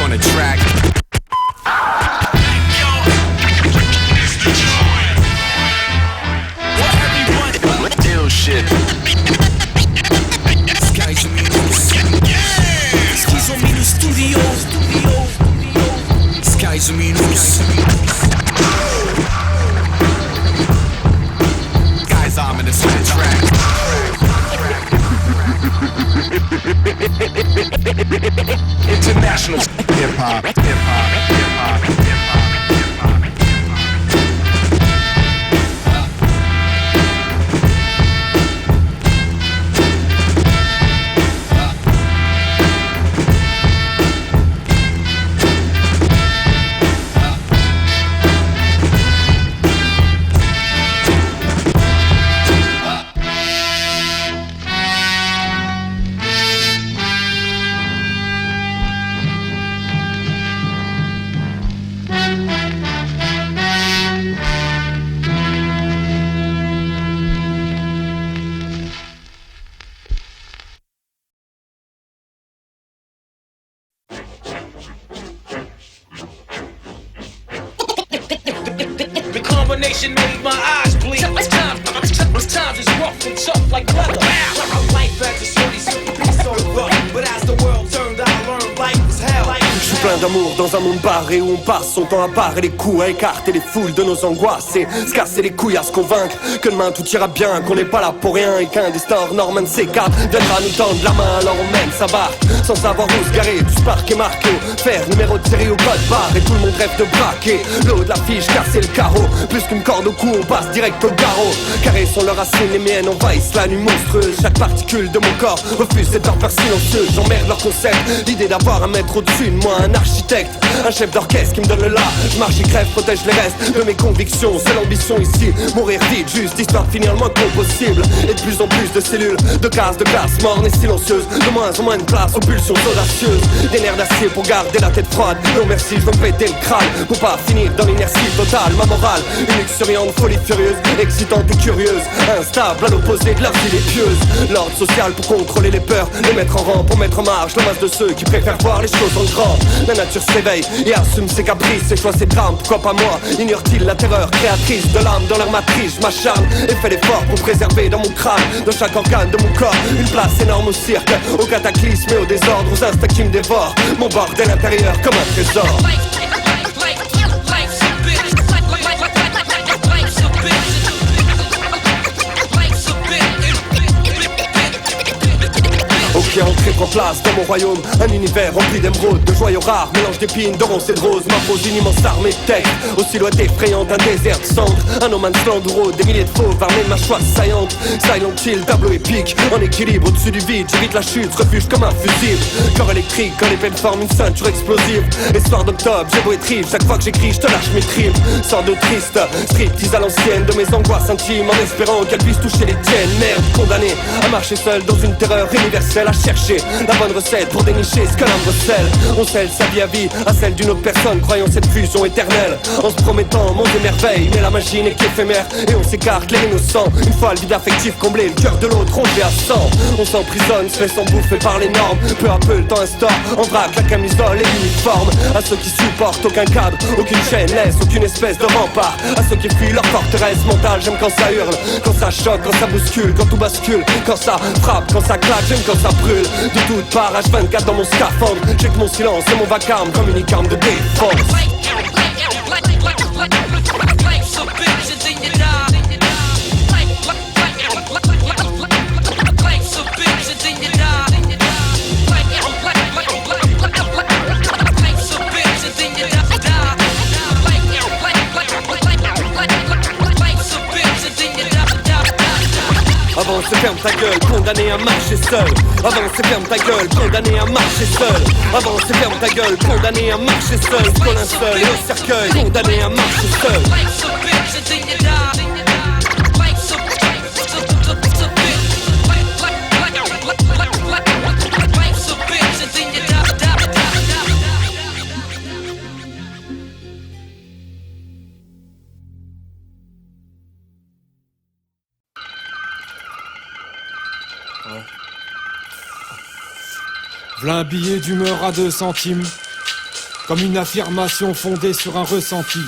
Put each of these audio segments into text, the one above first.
on the track. Deal shit. Skies on Minus. Skies on Minus Studio. Skies on Minus. Guys, I'm in the soundtrack. International hip hop, hip hop, hip hop, hip hop, hip hop. Combination made my eyes bleed. Times is rough and tough like leather. Life at the shorty, so rough. But as the world turned, I learned life was hell. Je suis plein d'amour dans un monde barré où on passe son temps à barrer les coups, à écarter les foules de nos angoisses et se casser les couilles à se convaincre que demain tout ira bien, qu'on n'est pas là pour rien et qu'un destin hors norme, un de ces quatre viendra nous tendre la main. Alors on mène sa barque sans savoir où se garer. Du spark est marqué au fer, numéro de série au code barre. Et tout le monde rêve de braquer l'eau de la fiche, casser le carreau. Plus qu'une corde au cou, on passe direct au garrot. Carrés sont leurs racines, les miennes envahissent la nuit monstrueuse. Chaque particule de mon corps refuse cette torpeur silencieuse. J'emmerde leur concept, l'idée d'avoir un maître au-dessus de moi, un architecte, un chef d'orchestre qui me donne le là. Je marche et crève, protège les restes de mes convictions. C'est l'ambition ici, mourir vite, juste histoire de finir le moins con possible. Et de plus en plus de cellules, de cases, de glace morne et silencieuse. De moins en moins de place aux pulsions audacieuses. Des nerfs d'acier pour garder la tête froide. Non merci, je veux me péter le crâne pour pas finir dans l'inertie totale. Ma morale, une luxuriante folie furieuse, excitante et curieuse, instable à l'opposé de la vie des pieuses. L'ordre social pour contrôler les peurs, les mettre en rang pour mettre en marge le masse de ceux qui préfèrent voir les choses en grand. La nature s'éveille et assume ses caprices, ses choix, ses drames, pourquoi pas moi? Ignore-t-il la terreur créatrice de l'âme dans leur matrice? Je m'acharne et fais l'effort pour préserver dans mon crâne, dans chaque organe de mon corps, une place énorme au cirque, au cataclysme et au désordre, aux instincts qui me dévorent. Mon bordel intérieur comme un trésor. Ok, entré prend place dans mon royaume, un univers rempli d'émeraudes, de joyaux rares, mélange d'épines, de ronces et de roses. M'impose une immense armée de textes, aux silhouettes effrayantes, un désert de cendres, un no man's land où rôdent des milliers de fauves armés de mâchoires saillantes. Silent chill, tableau épique, en équilibre au-dessus du vide, j'évite la chute, refuge comme un fusible. Corps électrique, quand les peines forment une ceinture explosive. Et soir d'octobre, j'ai beau être chaque fois que j'écris, je te lâche mes tripes. Sors de triste, striptease à l'ancienne, de mes angoisses intimes, en espérant qu'elles puissent toucher les tiennes. Merde, condamné à marcher seul dans une terreur universelle, à chercher la bonne recette pour dénicher ce que l'âme recèle. On scelle sa vie à vie à celle d'une autre personne, croyant cette fusion éternelle, en se promettant monde et merveille. Mais la magie n'est qu'éphémère et on s'écarte les innocents. Une fois le vide affectif comblé, le cœur de l'autre rongé à 100. On s'emprisonne, se laisse bouffer par les normes. Peu à peu le temps instaure en vrac la camisole et l'uniforme. À ceux qui supportent aucun cadre, aucune chaîne laisse, aucune espèce de rempart. À ceux qui fuient leur forteresse mentale, j'aime quand ça hurle, quand ça choque, quand ça bouscule, quand tout bascule, quand ça frappe, quand ça claque, j'aime quand ça brûle. De toutes parts, H24 dans mon scaphandre, j'ai que mon silence et mon vacarme comme une arme de défense. Avance et ferme ta gueule, condamné à marcher seul. Avance et ferme ta gueule, condamné à marcher seul. Avance et ferme ta gueule, condamné à marcher seul. Colin seul et au cercueil, condamné à marcher seul. V'là un billet d'humeur à 2 centimes. comme une affirmation fondée sur un ressenti.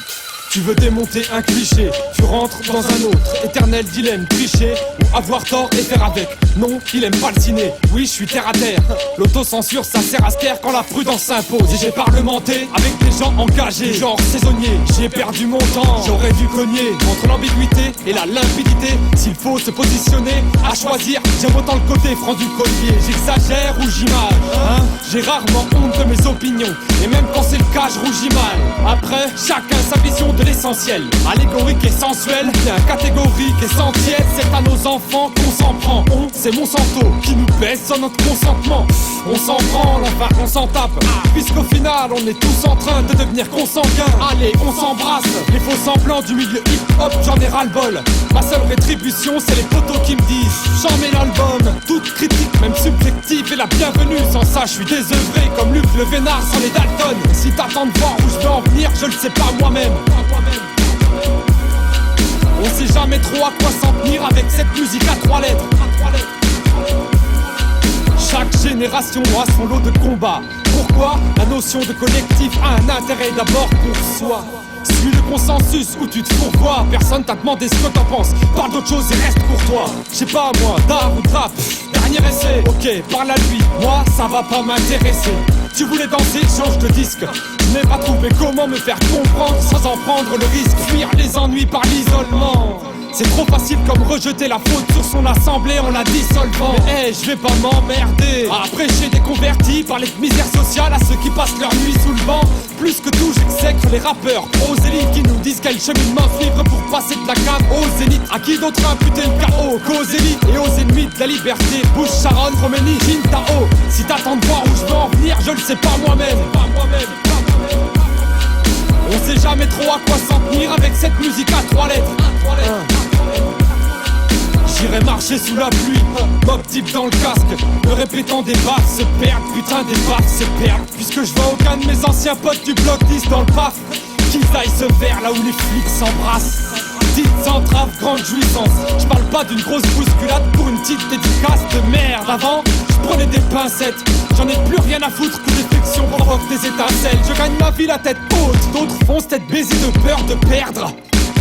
Tu veux démonter un cliché, tu rentres dans un autre éternel dilemme, tricher ou avoir tort et faire avec. Non, il aime pas le ciné, oui je suis terre à terre. L'autocensure ça sert à se taire quand la prudence s'impose. Et j'ai parlementé avec des gens engagés, genre saisonniers. J'ai perdu mon temps, j'aurais dû cogner entre l'ambiguïté et la limpidité. S'il faut se positionner, à choisir, j'aime autant le côté franc du collier. J'exagère ou j'image, hein. J'ai rarement honte de mes opinions, et même quand c'est le cas je rougis mal. Après, chacun sa vision de l'essentiel, allégorique et sensuel, bien catégorique, essentiel. C'est à nos enfants qu'on s'en prend. C'est Monsanto qui nous baisse sans notre consentement. On s'en branle, enfin on s'en tape, puisqu'au final on est tous en train de devenir consanguins. Allez, on s'embrasse, les faux semblants du milieu hip-hop, j'en ai ras-le-bol. Ma seule rétribution, c'est les potos qui me disent j'en mets l'album. Toute critique, même subjective, est la bienvenue. Sans ça, je suis désœuvré comme Luc le Vénard sans les Dalton. Si t'attends de voir où je vais en venir, je le sais pas moi-même. On sait jamais trop à quoi s'en tenir avec cette musique à 3 lettres. Chaque génération a son lot de combats. Pourquoi la notion de collectif a un intérêt d'abord pour soi. Suis le consensus ou tu te fourvoies. Personne t'a demandé ce que t'en penses. Parle d'autre chose et reste pour toi. J'sais pas moi, d'art ou de rap. Dernier essai, ok, parle à lui. Moi ça va pas m'intéresser. Tu voulais danser, change de disque. Je n'ai pas trouvé comment me faire comprendre sans en prendre le risque. Fuir les ennuis par l'isolement. C'est trop facile comme rejeter la faute sur son assemblée en la dissolvant. Mais hey, je vais pas m'emmerder à prêcher des convertis, parler de misère sociale à ceux qui passent leur nuit sous le vent. Plus que tout, j'exècre les rappeurs aux élites qui nous disent quel cheminement suivre pour passer de la cave aux zéniths. À qui d'autre imputer le chaos qu'aux élites et aux ennemis de la liberté. Bush, Sharon, Khomeini, Jin Tao. Si t'attends de voir où je veux en venir, je le sais pas moi-même. On sait jamais trop à quoi s'en tenir avec cette musique à 3 lettres. J'irai marcher sous la pluie, mob type dans le casque, me répétant des baffes se perdent, putain des baffes se perdent. Puisque je vois aucun de mes anciens potes du bloc 10 dans le paf, qu'ils aillent se vers là où les flics s'embrassent. Petite entrave, grande jouissance. Je parle pas d'une grosse bousculade pour une petite dédicace de merde. Avant, je prenais des pincettes. J'en ai plus rien à foutre que des fictions provoquent des étincelles. Je gagne ma vie la tête haute, d'autres foncent tête baisée de peur de perdre.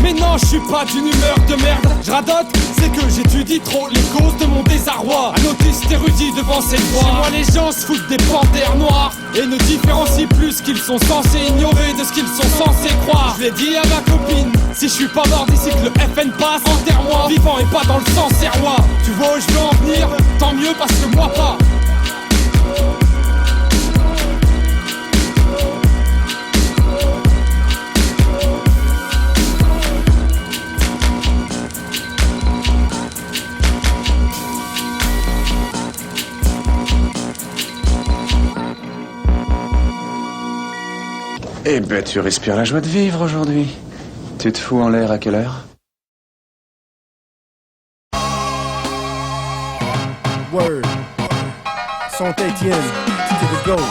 Mais non, je suis pas d'une humeur de merde. Je radote, c'est que j'étudie trop les causes de mon désarroi. Un autiste érudit devant ses droits. Chez moi les gens se foutent des panthères noires et ne différencient plus ce qu'ils sont censés ignorer de ce qu'ils sont censés croire. Je l'ai dit à ma copine, si je suis pas mort d'ici que le FN passe, enterre-moi vivant et pas dans le sang serrois. Tu vois où je veux en venir, tant mieux parce que moi pas. Eh ben, tu respires la joie de vivre aujourd'hui. Tu te fous en l'air à quelle heure? Word. Saint-Étienne to the GOAT.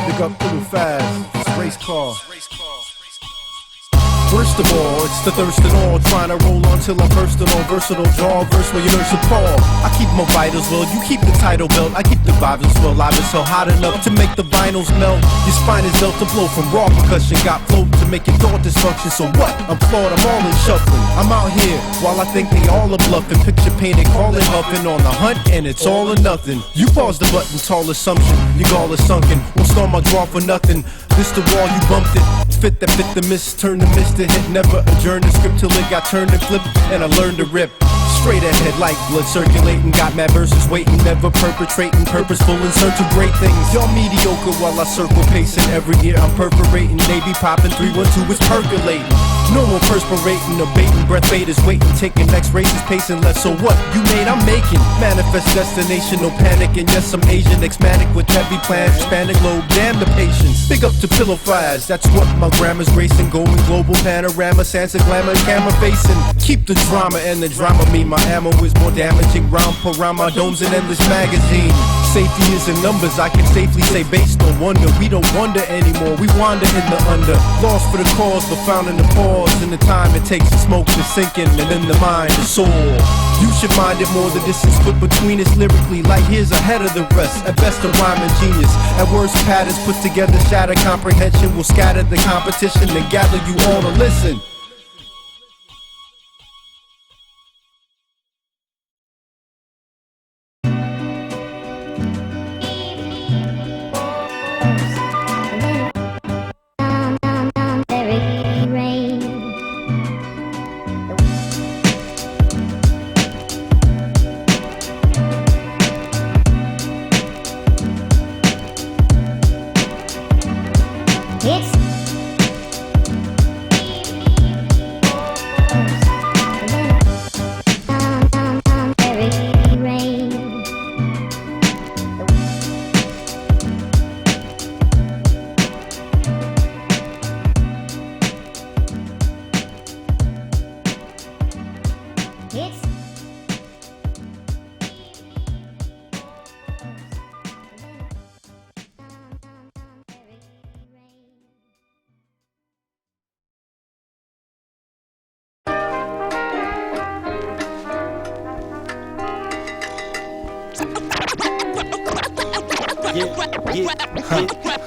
Big up Little Fast. It's a race car. First of all, it's the thirst and all. Trying to roll on till I burst it all. Versatile draw, verse where you learn to fall. I keep my vitals well, you keep the title belt. I keep the vibes as well, live as hell, hot enough to make the vinyls melt. Your spine is built to blow from raw percussion. Got flow to make your thought dysfunction. So what? I'm flawed, I'm all in shuffling. I'm out here while I think they all are bluffing. Picture painted, crawling, huffing on the hunt, and it's all or nothing. You pause the button, tall assumption. Your gall is sunken. Won't start my draw for nothing. This the wall, you bumped it. Fit that fit the miss, turn the miss to hit. Never adjourn the script till it got turned and flipped. And I learned to rip. Straight ahead like blood circulating. Got mad verses waiting, never perpetrating. Purposeful in search of great things. Y'all mediocre while I circle pacing. Every year I'm perforating. Navy popping, 312 is percolating. No more perspirating, abating. Breath bait is waiting. Taking next races, pacing left. So what? You made, I'm making. Manifest destination, no panic. And yes, I'm Asian, ecstatic with heavy plans. Hispanic lobe, damn the patience. Big up to pillow fires, that's what my grammar's racing. Going global panorama, Sansa glamour, camera facing. Keep the drama and the drama me. My ammo is more damaging. Round per round, my dome's an endless magazine. Safety is in numbers, I can safely say based on wonder. We don't wonder anymore, we wander in the under. Lost for the cause, but found in the pause. pause in the time it takes to smoke to sink in, and then the mind is sore. You should mind it more, the distance put between us lyrically. Light years ahead of the rest, at best a rhyming genius. At worst patterns put together, shatter comprehension will scatter the competition and gather you all to listen.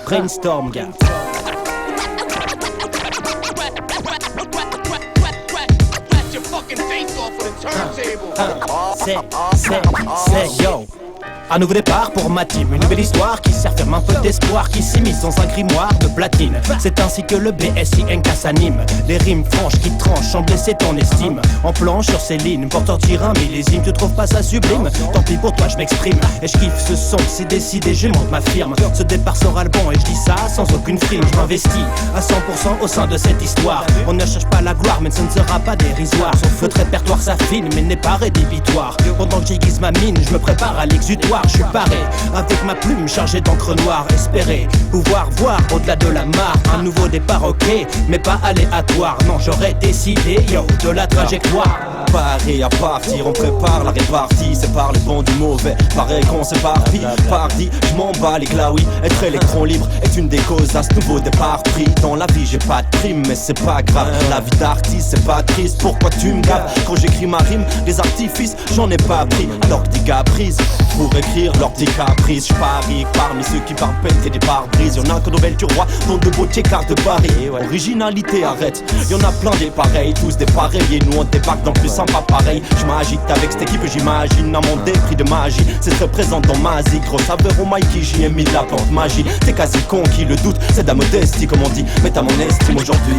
Brainstorm, gars. C'est yo. Un nouveau départ pour ma team, une nouvelle histoire qui serve un peu d'espoir, qui s'immisce dans un grimoire de platine. C'est ainsi que le BSI NK s'anime. Les rimes franches qui tranchent sans blesser ton estime. En planche sur ces lignes, pour tortir un millésime. Tu trouves pas ça sublime? Tant pis pour toi, je m'exprime. Et je kiffe ce son, c'est décidé, je monte ma firme. Ce départ sera le bon et je dis ça sans aucune frime. Je m'investis à 100% au sein de cette histoire. On ne cherche pas la gloire, mais ce ne sera pas dérisoire. Notre répertoire s'affine, mais n'est pas rédhibitoire. Pendant que j'aiguise ma mine, je me prépare à l'exutoire. Je suis paré, avec ma plume chargée d'encre noire. Espérer pouvoir voir au-delà de la mare. Un nouveau départ, ok, mais pas aléatoire. Non, j'aurais décidé, yo, de la trajectoire. Paré à partir, on prépare la répartie. C'est par les bons du mauvais, pareil qu'on s'éparpille. Pardi, je m'en bats les glaouis. Être électron libre est une des causes à ce nouveau départ pris. Dans la vie j'ai pas de prime, mais c'est pas grave. La vie d'artiste c'est pas triste, pourquoi tu me gaves? Quand j'écris ma rime, les artifices j'en ai pas pris. Alors que des gars prises pour écrire leurs petits caprices. J'parie parmi ceux qui parlent et des pare-brises. Y'en a que Nobel du roi, dont de beaux cartes de Paris. Originalité arrête, y'en a plein des pareils. Tous des pareils et nous on débarque dans plus sympa pareil. J'm'agite avec cette équipe, j'imagine un monde épris de magie. C'est très présent dans ma zik, gros saveur au Mikey, j'y ai mis de la plante magie. T'es quasi conquis, le doute c'est de la modestie comme on dit. Mais t'as mon estime aujourd'hui.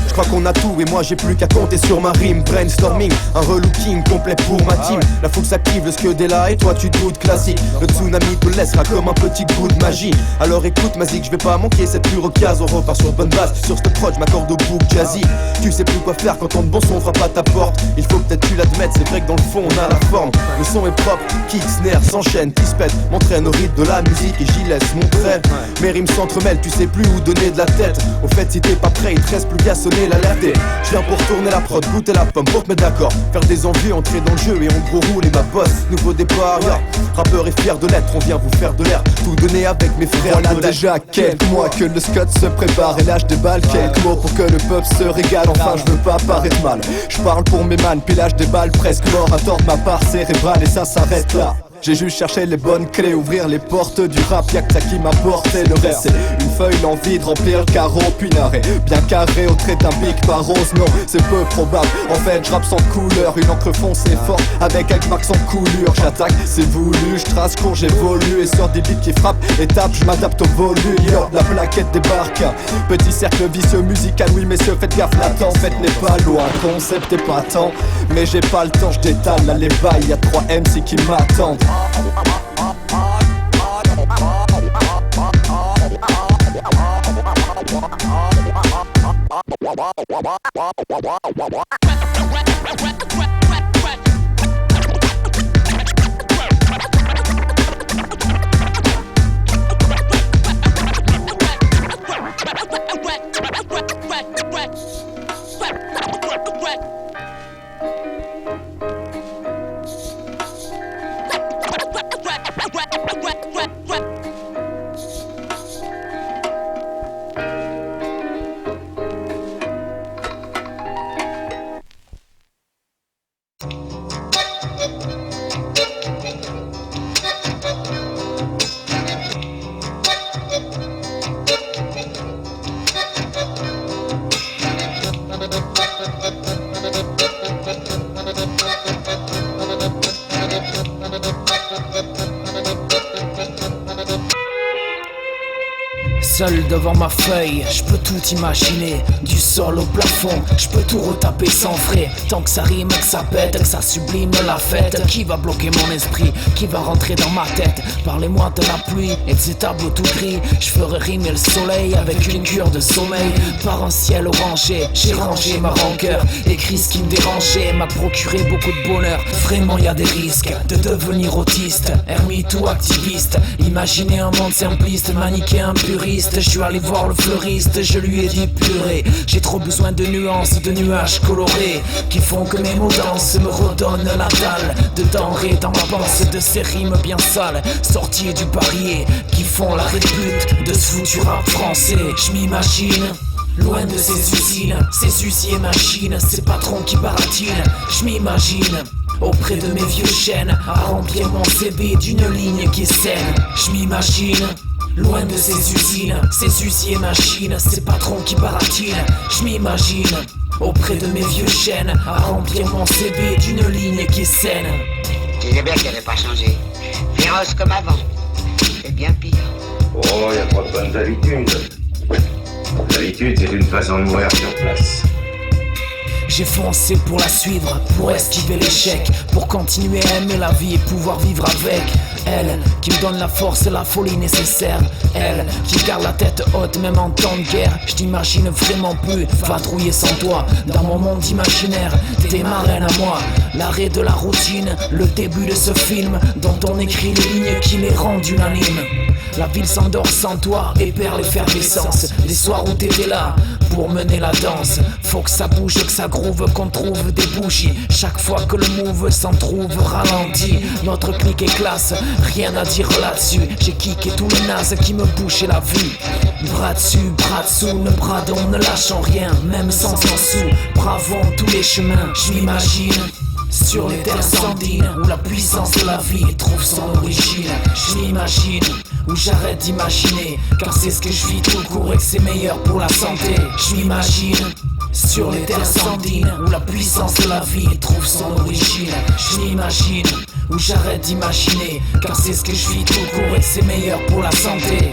Je crois qu'on a tout et moi j'ai plus qu'à compter sur ma rime. Brainstorming, un relooking complet pour ma team. La foule s'active, le scud est là et toi tu doutes classique. Le tsunami te laissera comme un petit coup de magie. Alors écoute ma zik, je vais pas manquer cette pure occasion. On repart sur bonne base, sur ce prod je m'accorde au book jazzy. Tu sais plus quoi faire quand ton bon son frappe à ta porte. Il faut peut-être tu l'admettre, c'est vrai que dans le fond on a la forme. Le son est propre, kicks, snares, s'enchaîne, tispète. M'entraîne au rythme de la musique et j'y laisse mon trait. Mes rimes s'entremêlent, tu sais plus où donner de la tête. Au fait si t'es pas prêt, il te reste plus qu'à sonner l'alerte. Je viens pour tourner la prod, goûter la pomme, pour te mettre d'accord. Faire des envies, entrer dans le jeu et en gros rouler ma bosse. Nouveau départ, yeah. Rappeur et fier de l'être, on vient vous faire de l'air. Tout donner avec mes frères. Voilà déjà quelques mois que le Scott se prépare et lâche des balles. Quelques mots pour que le peuple se régale. Enfin je veux pas paraître mal. Je parle pour mes man, puis lâche des balles presque mort. À tort de ma part cérébrale et ça s'arrête là. J'ai juste cherché les bonnes clés, ouvrir les portes du rap, y'a que ça qui m'apportait le reste. C'est une feuille, l'envie de remplir le carreau, puis un arrêt bien carré au trait d'un bic par rose. Non, c'est peu probable, en fait je rappe sans couleur. Une encre foncée forte, avec un marque sans coulure. J'attaque, c'est voulu, je trace court, j'évolue. Et sur des beats qui frappent, étape, je m'adapte au volume. Yo, la plaquette débarque, petit cercle vicieux musical, oui messieurs faites gaffe, la tempête n'est pas loin. Concept est pas tant, mais j'ai pas le temps, je détale là les bails. Y'a 3 MC qui m'attendent. Seul devant ma feuille, je peux tout imaginer. Du sol au plafond, je peux tout retaper sans frais. Tant que ça rime, que ça pète, que ça sublime la fête. Qui va bloquer mon esprit, qui va rentrer dans ma tête? Parlez-moi de la pluie et de ces tableaux tout gris. Je ferai rimer le soleil avec une cure de sommeil. Par un ciel orangé, j'ai rangé ma rancœur. Écrit ce qui me dérangeait, m'a procuré beaucoup de bonheur. Vraiment y a des risques de devenir autiste, ermite ou activiste. Imaginez un monde simpliste, maniquer un puriste. Je suis allé voir le fleuriste, je lui ai dit purée. J'ai trop besoin de nuances, de nuages colorés qui font que mes mots dansent, me redonnent la dalle de denrées dans ma pensée, de ces rimes bien sales sorties du parier qui font la répute de ce foutu rap français. Je m'imagine loin de ces usines, ces huissiers machines, ces patrons qui baratinent. Je m'imagine auprès de mes vieux chênes à remplir mon CV d'une ligne qui est saine. Je m'imagine loin de ces usines, ces huissiers machines, ces patrons qui baratinent. Je m'imagine auprès de mes vieux chênes à remplir mon CV d'une ligne qui est saine. Tu disais bien qu'il n'avait pas changé. Féroce comme avant. C'est bien pire. Oh, il n'y a pas de bonnes habitudes. L'habitude, c'est une façon de mourir sur place. J'ai foncé pour la suivre, pour esquiver l'échec, pour continuer à aimer la vie et pouvoir vivre avec. Elle qui me donne la force et la folie nécessaire. Elle qui garde la tête haute même en temps de guerre. Je t'imagine vraiment plus vadrouiller sans toi dans mon monde imaginaire. T'es ma reine à moi, l'arrêt de la routine, le début de ce film dont on écrit les lignes qui les rendent unanimes. La ville s'endort sans toi et perd l'effervescence. Les soirs où t'étais là pour mener la danse. Faut que ça bouge, que ça groove, qu'on trouve des bougies. Chaque fois que le move s'en trouve ralenti. Notre clique est classe, rien à dire là-dessus. J'ai kické tous les nazes qui me bouchaient la vue. Bras dessus, bras dessous, ne bradons, ne lâchons rien. Même sans un sou, bravons tous les chemins. Je m'imagine sur les terres sandines où la puissance de la vie trouve son origine. Je m'imagine où j'arrête d'imaginer, car c'est ce que je vis tout court et que c'est meilleur pour la santé. Je m'imagine sur les terres sandines où la puissance de la vie trouve son origine. Je m'imagine où j'arrête d'imaginer, car c'est ce que je vis tout court et que c'est meilleur pour la santé.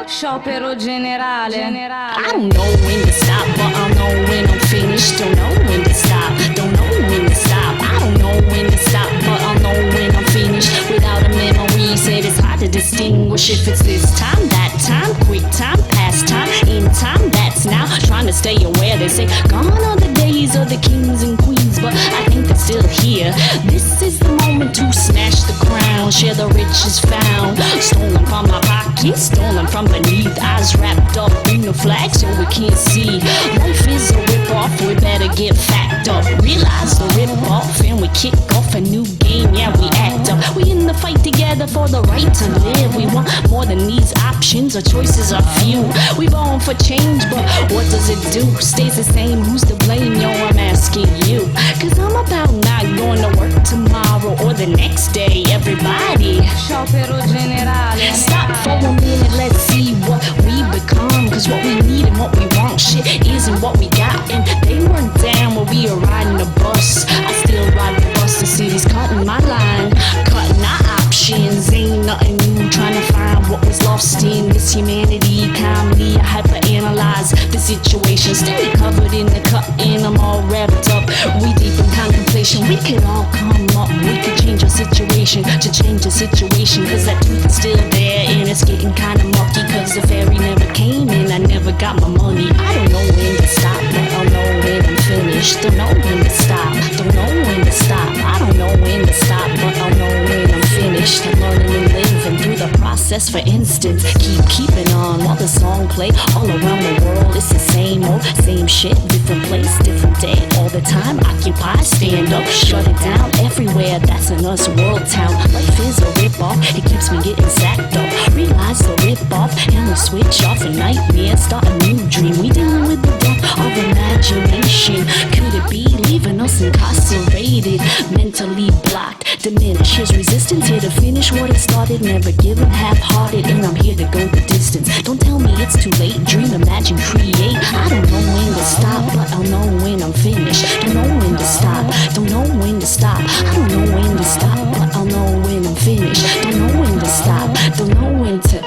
Sciopero generale. I don't know when to stop, but I'll know when I'm finished. Don't know when to stop, don't know when to stop. I don't know when to stop, but I'll know when I'm finished. Without a memory, said it's hard to distinguish if it's this time, that time, quick time, past time, in time, that's now. Trying to stay aware, they say gone are the days of the kings and queens, but I think they're still here. This is the moment to snatch the crown, share the riches found. Stolen from my pocket, stolen from beneath, eyes wrapped up in the flag so we can't see. Life is a rip-off, we better get fact up. Realize the rip-off and we kick off a new game, yeah, we act up. We in the fight together for the right to live. We want more than these options, our choices are few. We born for change, but what does it do? Stays the same, who's to blame? Yo, I'm asking you, cause I'm about not going to work tomorrow or the next day, everybody. Sciopero generale. Stop for a minute, let's see what we become. Cause what we need and what we want, shit isn't what we got. And they weren't down when we were riding the bus. I still ride the bus, the city's cutting my line, cutting our options. Ain't nothing new, trying to find what was lost in this humanity. Calmly, I hyperanalyze the situation. Still covered in the cutting, I'm all wrapped up. We deep in contemplation, we could all come up. We could change our situation, to change the situation. Cause that truth is still there and it's getting kinda mucky. Cause the ferry never came and I never got my money. I don't know when to stop, but I'll know when I'm finished. Don't know when to stop, don't know when to stop. I don't know when to stop, but I'll know when I'm finished. I'm learning and living through the process. For instance, keeping on while the song play all around the world. It's the same old, same shit, different place, different day. All the time, occupy, stand up, shut it down. Everywhere, that's in us world town. Life is a rip-off, it keeps me getting sacked up. Realize the rip-off, and we switch off a nightmare, start a new dream. We dealing with the dark, of imagination. Could it be leaving us incarcerated, mentally blocked? Diminish his resistance, here to finish what it started. Never giving half-hearted, and I'm here to go the distance. Don't tell me it's too late, dream, imagine, create. I don't know when to stop, but I'll know when I'm finished. Don't know when to stop, don't know when to stop. I don't know when to stop, but I'll know when I'm finished. Don't know when to stop, don't know when to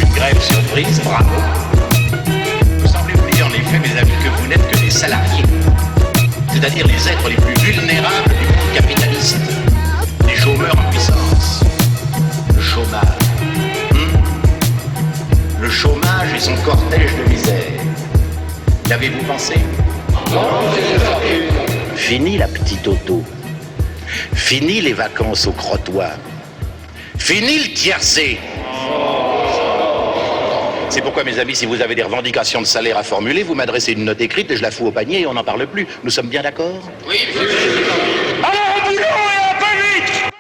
Une grève surprise, bravo. Vous semblez oublier en effet, mes amis, que vous n'êtes que des salariés. C'est-à-dire les êtres les plus vulnérables du monde capitaliste. Les chômeurs en puissance. Le chômage. Le chômage et son cortège de misère. L'avez-vous pensé? Fini la petite auto. Fini les vacances au crottoir. Fini le tiercé. C'est pourquoi, mes amis, si vous avez des revendications de salaire à formuler, vous m'adressez une note écrite et je la fous au panier et on n'en parle plus. Nous sommes bien d'accord? Oui, monsieur. Alors, au boulot et un peu vite!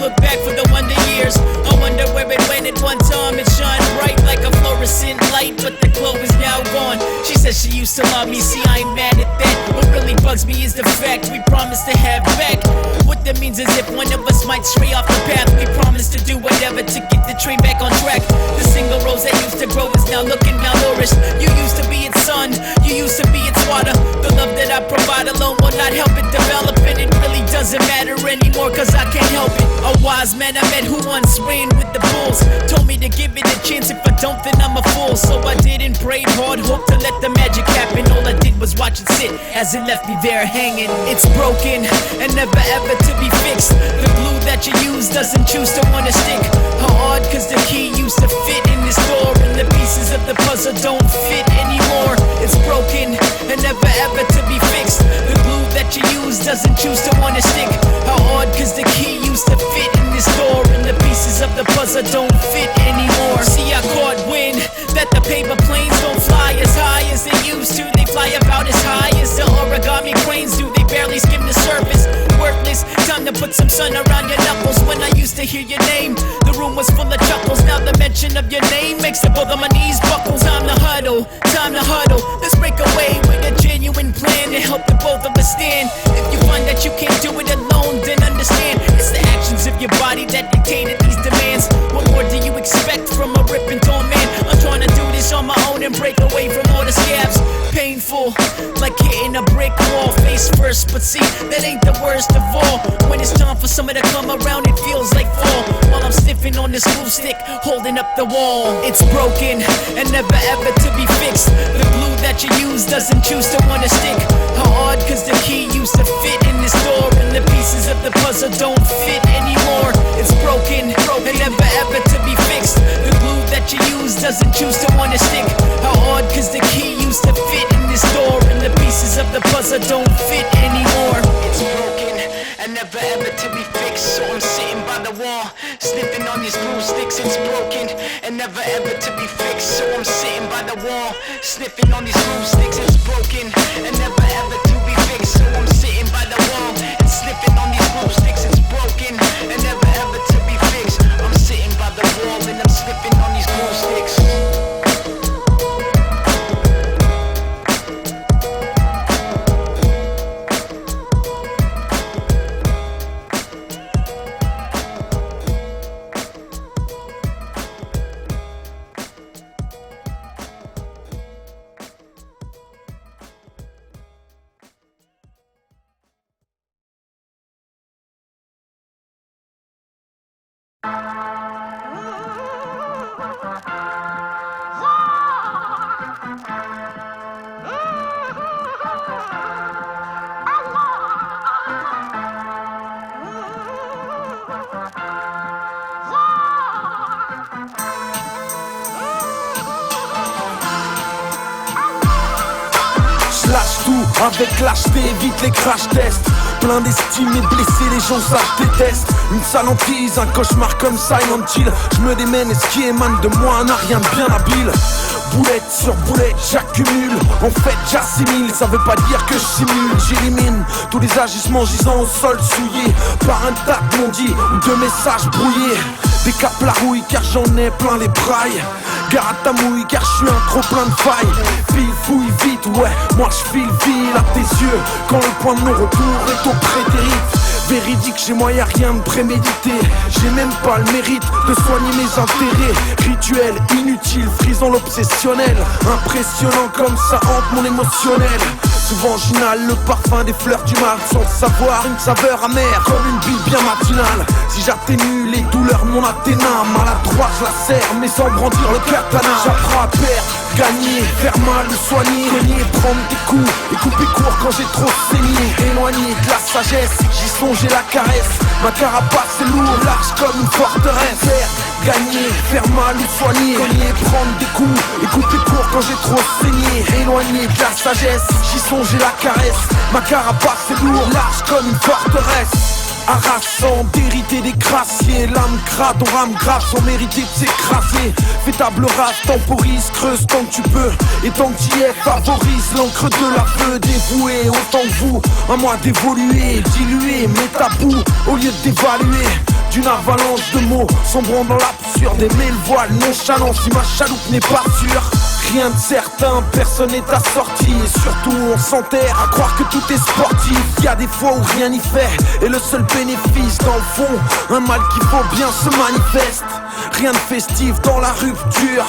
Look back for the wonder years. I wonder where it went at one time. It shined bright like a fluorescent light, but the glow is now gone. She says she used to love me, see I ain't mad at that. What really bugs me is the fact we promised to have back. What that means is if one of us might stray off the path, we promised to do whatever to get the train back on track. The single rose that used to grow is now looking malnourished. You used to be its sun, you used to be its water. The love that I provide alone will not help it develop, and it really doesn't matter anymore, cause I can't help it. A wise man I met who once ran with the bulls told me to give it a chance, if I don't then I'm a fool. So I did and prayed hard, hoped to let the magic happen. All I did was watch it sit as it left me there hanging. It's broken and never ever to be fixed. The glue that you use doesn't choose to wanna stick. How hard, cause the key used to fit in this door, and the pieces of the puzzle don't fit anymore. It's broken and never ever to be fixed. The glue that you use doesn't choose to wanna stick. How hard, cause the key used to fit in this door, and the pieces of the puzzle don't fit anymore. See, I caught wind that the paper planes don't fly as high as they used to. They fly about as high as the origami cranes do. They barely skim the surface. Worthless, time to put some sun around your knuckles. When I used to hear your name, the room was full of chuckles. Now the mention of your name makes the both of my knees buckle. Time to huddle, time to huddle. Let's break away with a genuine plan to help the both of us stand. If you find that you can't do it alone, then understand it's the actions of your body that dictated these demands. What more do you expect from a ripping tall man? I'm trying to do this on my own and break away from all the scabs. Painful, like hitting a brick wall. face first, but see, that ain't the worst of all. When it's time for summer to come around, it feels like fall. While I'm sniffing on this glue stick, holding up the wall. It's broken and never ever to be fixed. The glue that you use doesn't choose to wanna stick. How odd, cause the key used to fit in this door, and the pieces of the puzzle don't fit anymore. It's broken and never ever to be fixed. The glue that you use doesn't choose to wanna stick. How odd, cause the key used to fit in this door, and the pieces of the puzzle don't fit anymore. It's broken and never ever to be fixed. So I'm sitting by the wall, sniffing on these glue sticks. It's broken and never ever to be fixed. So I'm sitting by the wall, sniffing on these glue sticks. It's broken and never ever to be fixed. So I'm sitting by the wall and sniffing on these glue sticks. It's broken and never ever to be fixed. I'm sitting by the wall and I'm sniffing on these glue sticks. Lâche tout avec lâcheté, évite les crash tests. Plein d'estime et blessé, les gens ça je déteste. Une sale hantise, un cauchemar comme Silent Hill. Je me démène et ce qui émane de moi n'a rien de bien habile. Boulette sur boulette, j'accumule. En fait j'assimile, ça veut pas dire que je simule. J'élimine tous les agissements gisant au sol souillé par un tas de non-dits ou de messages brouillés. Décape la rouille car j'en ai plein les brailles. Gare à ta mouille car je suis un trop plein de failles. File, fouille vite, ouais, moi je file ville à tes yeux. Quand le point de non-retour est au prétérite. Véridique, chez moi y'a rien de prémédité. J'ai même pas le mérite de soigner mes intérêts. Rituel, inutile, frisant l'obsessionnel. Impressionnant comme ça hante mon émotionnel. Souvent j'inhale le parfum des fleurs du mal sans le savoir, une saveur amère comme une bille bien matinale. Si j'atténue les douleurs de mon athéna, maladroit je la serre mais sans brandir le katana. J'apprends à perdre, gagner, faire mal ou soigner, cogner, prendre des coups et couper court quand j'ai trop saigné. Éloigné de la sagesse, j'y songe et la caresse. Ma carapace est lourde, large comme une forteresse. Perdre, gagner, faire mal ou soigner, cogner, prendre des coups et couper court quand j'ai trop saigné. Éloigné de la sagesse, j'y songe et la caresse. Ma carapace est lourde, large comme une forteresse. Harassant, d'hériter des graciers. L'âme crade, on rame grave sans mériter de s'écraser. Fais table rase, temporise, creuse tant que tu peux. Et tant que t'y es, favorise l'encre de la feu. Dévoué autant que vous, à moi d'évoluer, diluer mes tabous au lieu d'évaluer. D'une avalanche de mots, sombrant dans l'absurde. Aimer le voile, nonchalant si ma chaloupe n'est pas sûre. Rien de certain, personne n'est assorti. Et surtout on s'enterre à croire que tout est sportif. Y'a des fois où rien n'y fait, et le seul bénéfice dans le fond, un mal qui faut bien se manifeste. Rien de festif dans la rupture.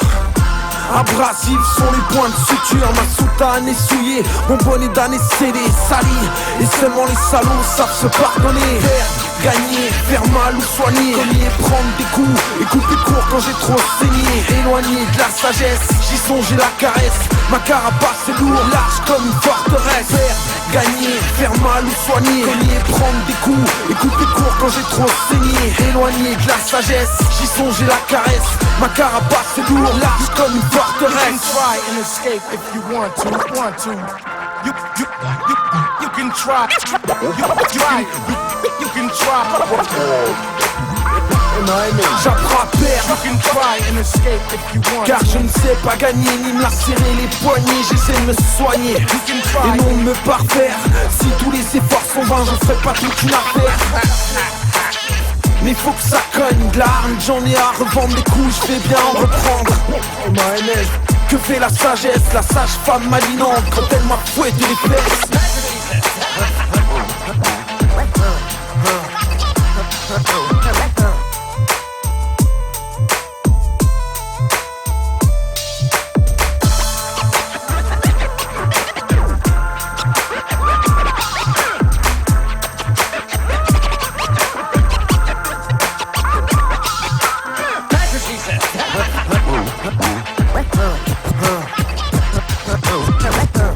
Abrasifs sont les points de suture. Ma soutane est souillée, mon bonnet d'âne est scellé, sali. Et seulement les salauds savent se pardonner. Perdre, gagner, faire mal ou soigner, cogner, prendre des coups et couper court quand j'ai trop saigné. Éloigné de la sagesse, j'y songe et la caresse. Ma carapace est lourde, large comme une forteresse. Perdre, gagner, faire mal ou soigner, cogner, prendre des coups et couper court quand j'ai trop saigné. Éloigné de la sagesse, j'y songe et la caresse. Ma carapace est lourde, large comme une forteresse. You can try and escape if you want to. You can try. You can try. J'apprends à perdre. You can try and escape if you want to. Car je ne sais pas gagner ni me lacérer les poignets. J'essaie de me soigner et non de me parfaire. Si tous les efforts sont vains, je ferai pas toute une affaire. Mais faut que ça cogne de l'arme, j'en ai à revendre des coups, je vais bien en reprendre. Que fait la sagesse, la sage-femme malinante quand elle m'a fouetté les fesses?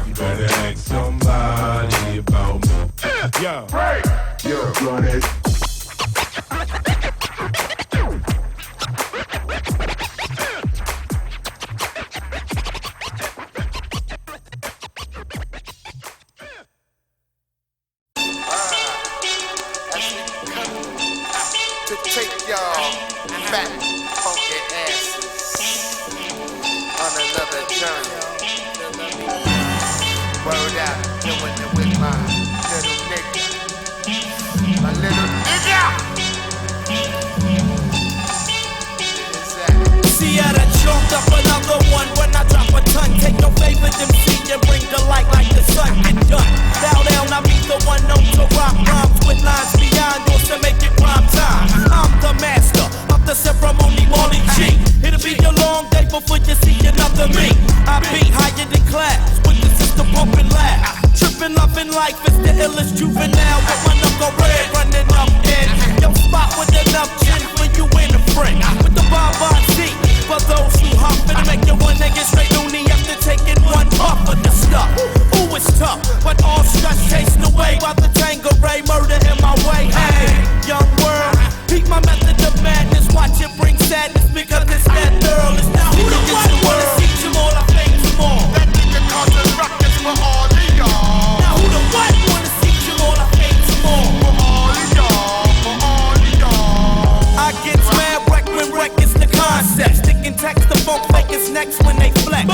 You better ask somebody about me. Yo, you're running. To take y'all fat, funky asses on another journey. Word out, doing it with my little nigga. My little nigga! See, I done chalked up another one when I drop a ton. Take no favor, them see and bring the light like the sun. Get done. Bow down, I be the one known to rock rhymes with lines beyond yours to make it rhyme time. I'm the master of the ceremony, Marley G. It'll be a long day before you see another me. I be higher than class with the system pumping loud. Tripping, loving life is the illest juvenile with my knuckle red running up in your spot with enough gin for you and a friend. With the Baba C for those who hop and make your one nigga straight loony after taking one puff of the stuff. Ooh, it's tough, but all stress chased away while the Tangeray murder in my way. Hey, young world, peep my method of madness. Watch it bring sadness because it's that girl. It's now who the one wanna see you all, I fame you more. That nigga causing ruckus for all of y'all. Now who the one wanna see you all, I fame you more. For all of y'all, for all of y'all. I get mad wreck when wreck is the concept. Sticking text the funk fakers next when they flex.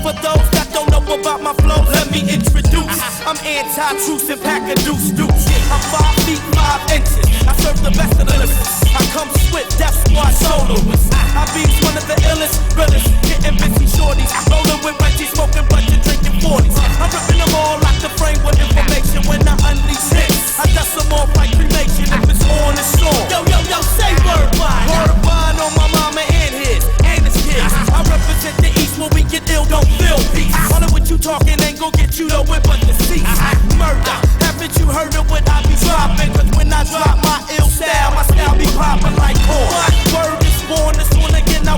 For those that don't know about my flow, let me introduce. I'm anti-truce and pack a deuce. I'm 5 feet 5 inches. I serve the best of the lyrics. I come swift, Death Squad soloists. I be one of the illest, realest, getting busy shorties. Rolling with Reggie, smoking bunch and drinking 40s. I'm ripping them all like the frame with information when I unleash hits. I dust them off like cremation if it's on the song. Yo, say word bond. Word bond on my mama and his kids. I represent the East where we get ill, don't feel peace. All of what you talking ain't gon' get you nowhere but the seats. Murder, haven't you heard of what I be dropping? Cause when I drop my ill style, my style be popping like corn. Word is born, this one again I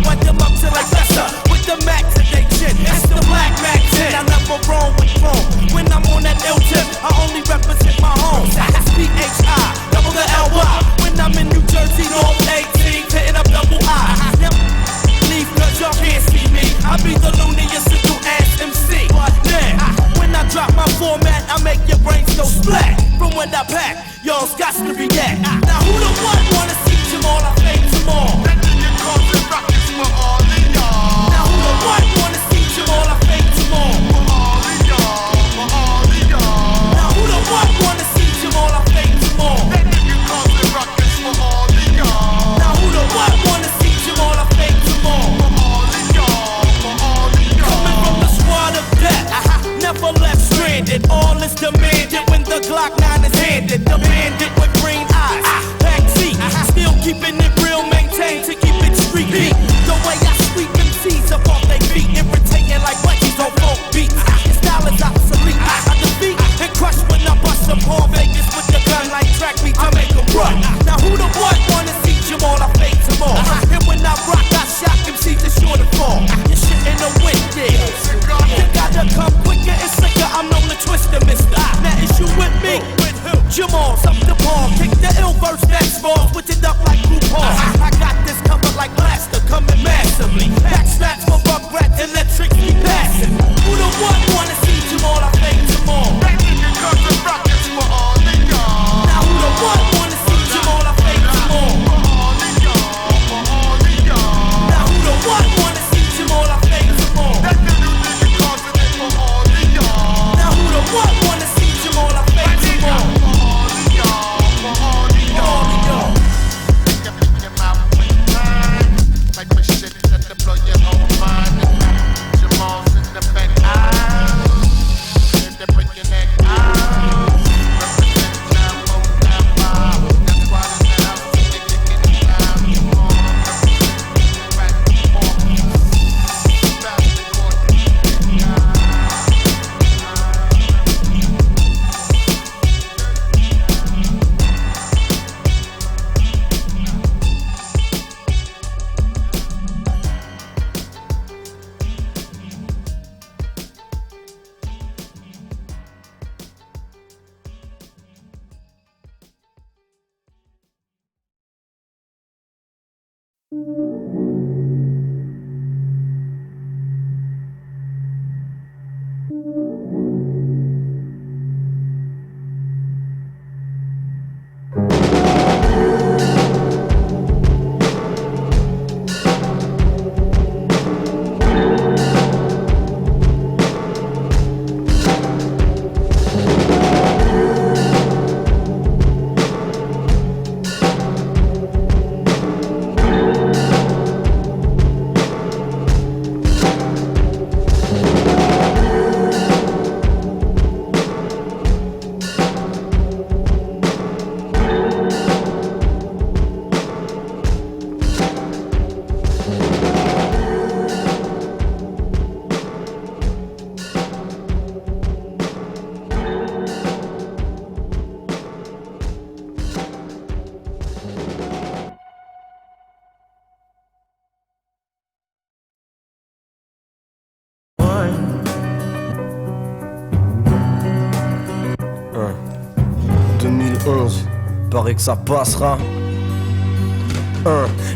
Paraît que ça passera.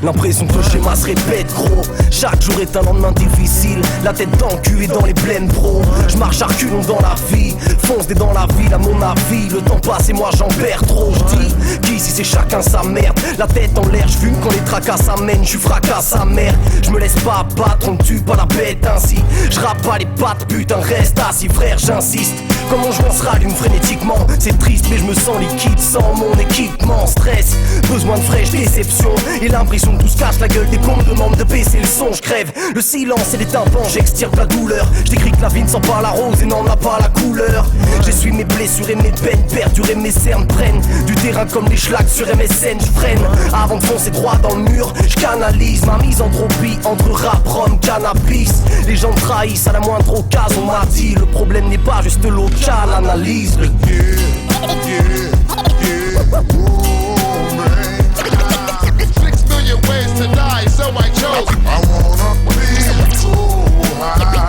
L'impression que le schéma se répète gros. Chaque jour est un lendemain difficile. La tête dans le cul et dans les plaines bro. Je marche à reculons dans la vie. Fonce des dans la ville à mon avis. Le temps passe et moi j'en perds trop. Je dis qu'ici c'est chacun sa merde. La tête en l'air, je fume quand les tracas s'amènent. Je suis fracas sa mère. Je me laisse pas abattre, on me tue pas la bête ainsi. Je rappe pas les pattes, putain reste assis frère j'insiste. Quand mon joint se rallume frénétiquement. C'est triste mais je me sens liquide sans mon équipement. Stress, besoin de fraîche déception. Et l'impression que tout se cache la gueule dès qu'on me demande de baisser le son. Je crève, le silence et les tympans, j'extirpe la douleur. Je décris que la vie ne sent pas la rose et n'en a pas la couleur. J'essuie mes blessures et mes peines perdues et mes cernes prennent du terrain comme des schlags sur MSN. Je freine avant de foncer droit dans le mur. Je canalise ma misanthropie entre rap, rhum, cannabis. Les gens me trahissent à la moindre occasion, on m'a dit. Le problème n'est pas juste local, analyse le ways to die, so I chose. I wanna be too high.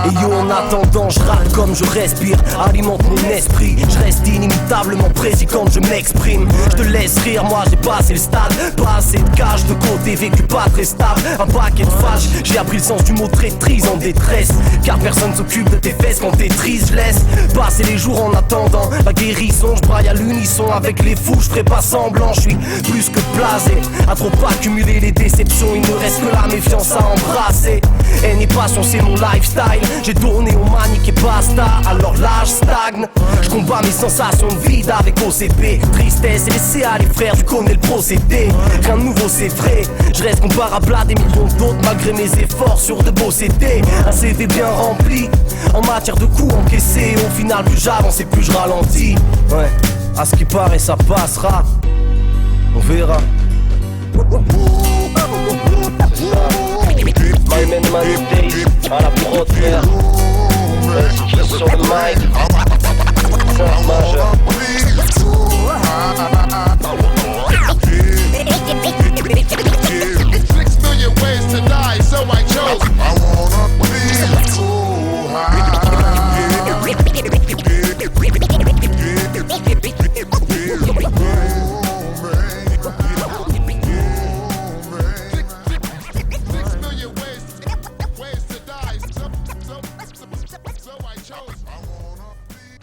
Et yo en attendant je râle comme je respire. Alimente mon esprit. Je reste inimitablement précis quand je m'exprime. Je te laisse rire, moi j'ai passé le stade. Pas assez de cash de côté, vécu pas très stable. Un paquet de fâche, j'ai appris le sens du mot traîtrise en détresse. Car personne s'occupe de tes fesses quand t'es triste. Je laisse passer les jours en attendant la guérison. Je braille à l'unisson avec les fous, je ferai pas semblant. Je suis plus que blasé, à trop accumuler les déceptions. Il ne reste que la méfiance à embrasser. Haine et passion c'est mon lifestyle. J'ai donné au manique et basta, alors là je stagne. Je combats mes sensations de vide avec OCP. Tristesse et laisser aller frère, tu connais le procédé. Rien de nouveau c'est vrai, je reste comparable à des millions d'autres. Malgré mes efforts sur de beaux CD. Un CV bien rempli, en matière de coups encaissés. Au final plus j'avance et plus je ralentis. Ouais, à ce qui paraît ça passera. On verra. My man Monday, à la prod frère. Sur le mic, c'est majeur. Six million ways to die, so I chose. I wanna be too high. So I chose. I wanna be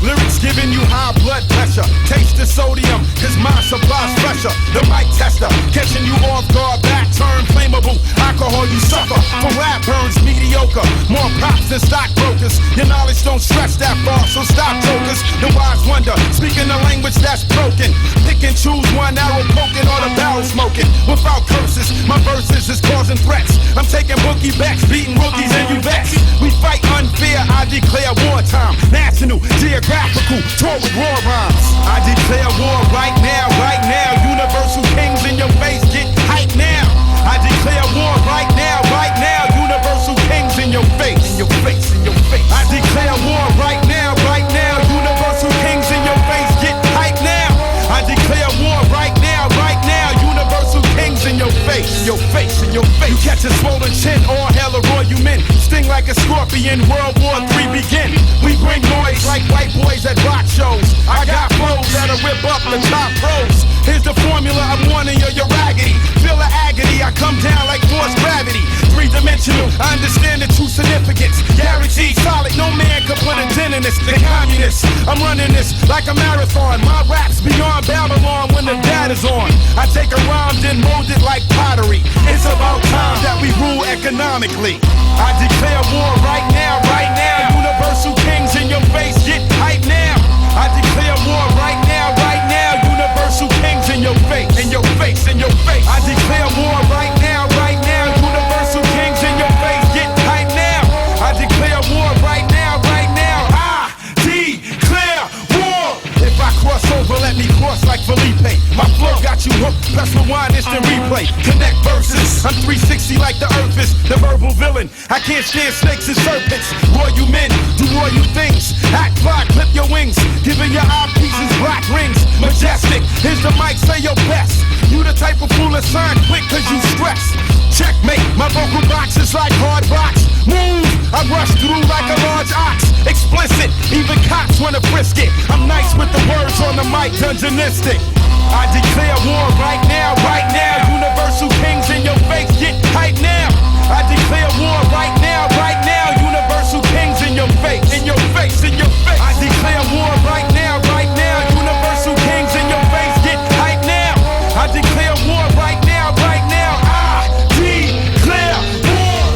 Lyrics giving you high blood pressure. Taste the sodium, cause my supply's fresher. The mic tester, catching you off guard, back turn flammable. Alcohol you suffer from rap burns mediocre. More props than stockbrokers. Your knowledge don't stretch that far, so stop jokers. The wise wonder, speaking a language that's broken. Pick and choose one arrow poking or the barrel smoking. Without curses, my verses is causing threats. I'm taking bookie backs, beating rookies and you vets. We fight unfair, I declare wartime. National, geographical, tour with war rhymes. I declare war right now, right now. Universal kings in your face, get hype now. I declare war right now, right now. Universal kings in your face, in your face, in your face. I declare war right now, right now. Universal kings in your face, get hype now. I declare war right now, right now. Universal kings in your face, in your face, in your face. You catch a swollen chin, all hell or roar you men. Sting like a scorpion, World War III begin. We bring noise like white boys at rock shows. I got flows that'll rip up the top pros. Here's the formula, I'm warning you, you're raggedy. Feel the agony, I come down like force gravity. Three-dimensional, I understand the true significance. Guaranteed solid, no man can put a dent in this. The communists, I'm running this like a marathon. My rap's beyond Babylon when the data's on. I take a rhyme, then mold it like pottery. It's about time that we rule economically. I declare war right now, right now. Universal kings in your face, get hype now. I declare war right now, right now. Universal kings in your face, in your face, in your face. I declare war right now, right now. Universal kings in your face, get hype now. I declare war right now, right now. I declare war. If I cross over, let me cross like Felipe. My flow got you hooked, press rewind, instant replay. Connect verses, I'm 360 like the earth is. The verbal villain, I can't stand snakes and serpents. Royal men, do royal things. Act fly, clip your wings. Giving your eyepieces black rings. Majestic, here's the mic, say your best. You the type of fool that sign quick cause you stress. Checkmate, my vocal box is like hard rocks. Move, I rush through like a large ox. Explicit, even cops wanna frisk it. I'm nice with the words on the mic, dungeonistic. I declare war right now, right now. Universal kings in your face, get hype now. I declare war right now, right now. Universal kings in your face, in your face, in your face. I declare war right now, right now. Universal kings in your face, get hype now. I declare war right now, right now. I declare war.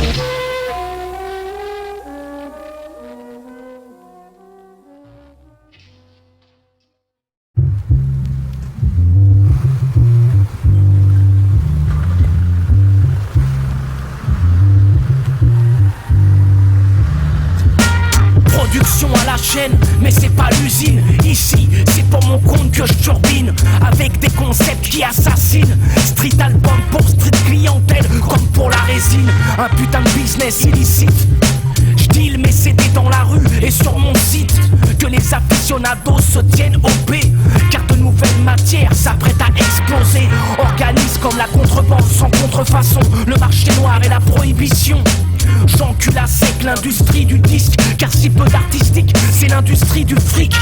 Production à la chaîne, mais c'est pas l'usine. Ici, c'est pour mon compte que je turbine. Avec des concepts qui assassinent. Street album pour street clientèle, comme pour la résine. Un putain de business illicite. J'deal mes CD dans la rue et sur mon site. Que les aficionados se tiennent au B. Car de nouvelles matières s'apprêtent à exploser. Organise comme la contrebande sans contrefaçon. Le marché noir et la prohibition. J'encule à sec l'industrie du disque. Car si peu d'artistique, c'est l'industrie du fric.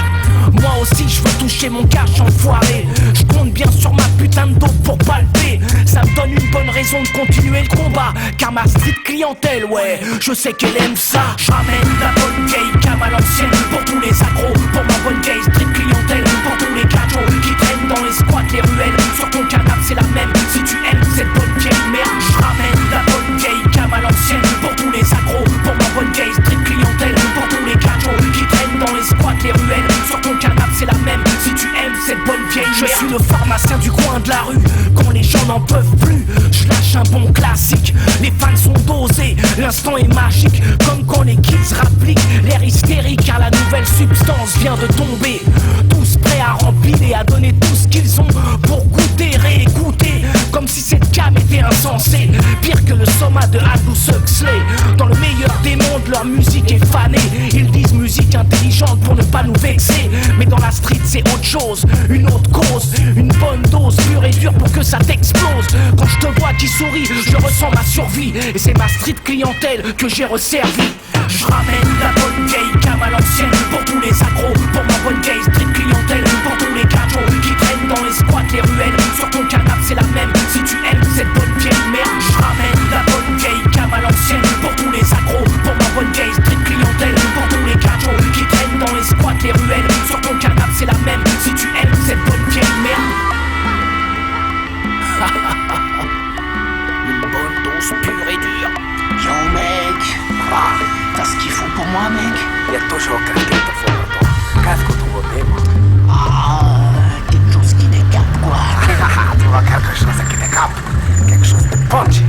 Moi aussi je veux toucher mon cash enfoiré. Je compte bien sur ma putain de dos pour palper. Ça me donne une bonne raison de continuer le combat. Car ma street clientèle, ouais, je sais qu'elle aime ça. J'ramène la bonne vieille cam à l'ancienne. Pour tous les accros, pour ma bonne vieille street clientèle. Pour tous les cachos qui traînent dans les squats, les ruelles. Sur ton canapé c'est la même, si tu aimes cette bonne vieille merde. J'ramène la bonne vieille cam à l'ancienne. Pour tous les accros, pour ma bonne vieille street clientèle. Pour tous les cachos qui traînent dans les squats, les ruelles. Sur ton canapé c'est la même, si tu aimes cette bonne vieille merde. Je suis le pharmacien du coin de la rue. Quand les gens n'en peuvent plus, je lâche un bon classique. Les fans sont dosés, l'instant est magique. Comme quand les kids rappliquent l'air hystérique. Car la nouvelle substance vient de tomber. Tous prêts à remplir et à donner tout ce qu'ils ont pour goûter, réécouter. Comme si cette cam était insensée. Pire que le soma de Aldous Huxley. Dans le meilleur des mondes, leur musique est fanée. Ils disent musique intelligente pour ne pas nous vexer. Mais dans la street c'est autre chose, une autre cause. Une bonne dose pure et dure pour que ça t'explose. Quand je te vois qui sourit, je ressens ma survie. Et c'est ma street clientèle que j'ai resservie. Je ramène la bonne vieille cam à l'ancienne. Pour tous les accros, pour ma bonne vieille street clientèle. Pour tous les cachos qui traînent dans les squats, les ruelles. Sur ton canapé c'est la même, si tu aimes cette bonne vieille merde. Je ramène la bonne vieille cam à l'ancienne. Pour tous les accros, pour ma bonne vieille street clientèle. Pour tous les cachos qui traînent dans les squats, les ruelles. choque, quelque fois, qu'est-ce que tu veux dire? Quelque chose qui décape, quoi. Tu vois quelque chose qui décape, quelque chose de punch,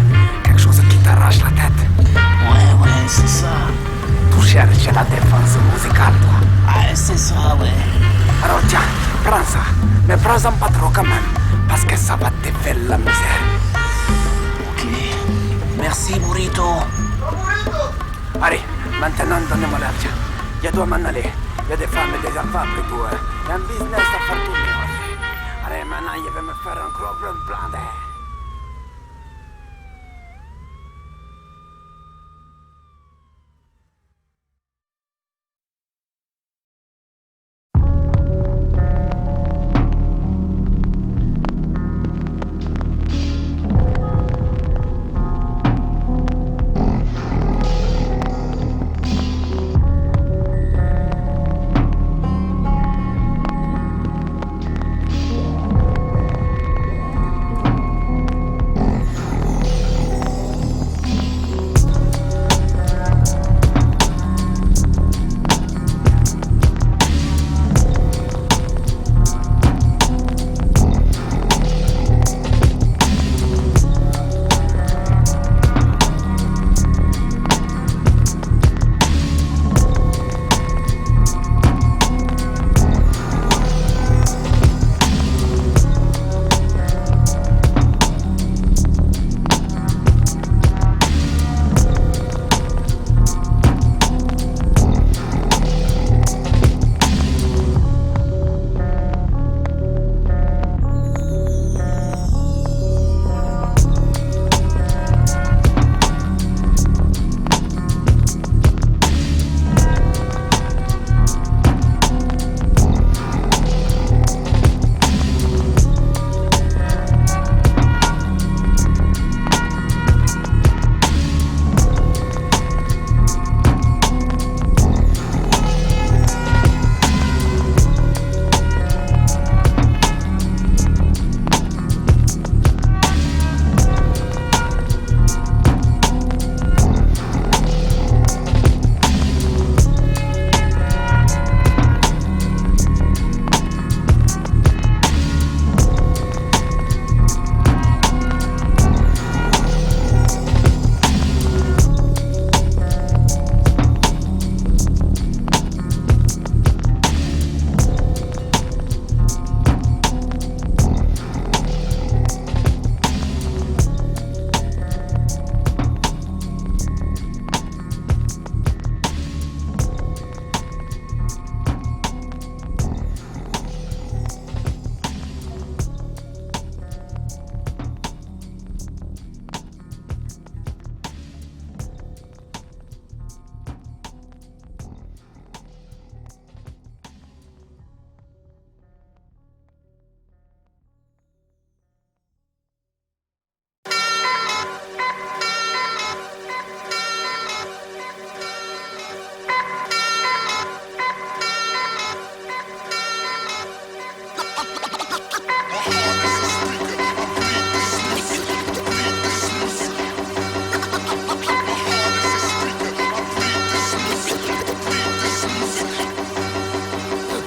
quelque chose qui t'arrache la tête. Ouais, c'est ça. Tu cherches la défense musicale, toi. Ouais, c'est ça, ouais. Alors tiens, prends ça, mais prends-en pas trop quand même, parce que ça va te faire la misère. Ok. Merci, Burrito. Allez, maintenant donnez-moi l'argent. Je dois m'en aller. Il y a des femmes et des enfants après tout. Il y a un business à faire tourner aussi. Allez, maintenant je vais me faire un gros plein d'air.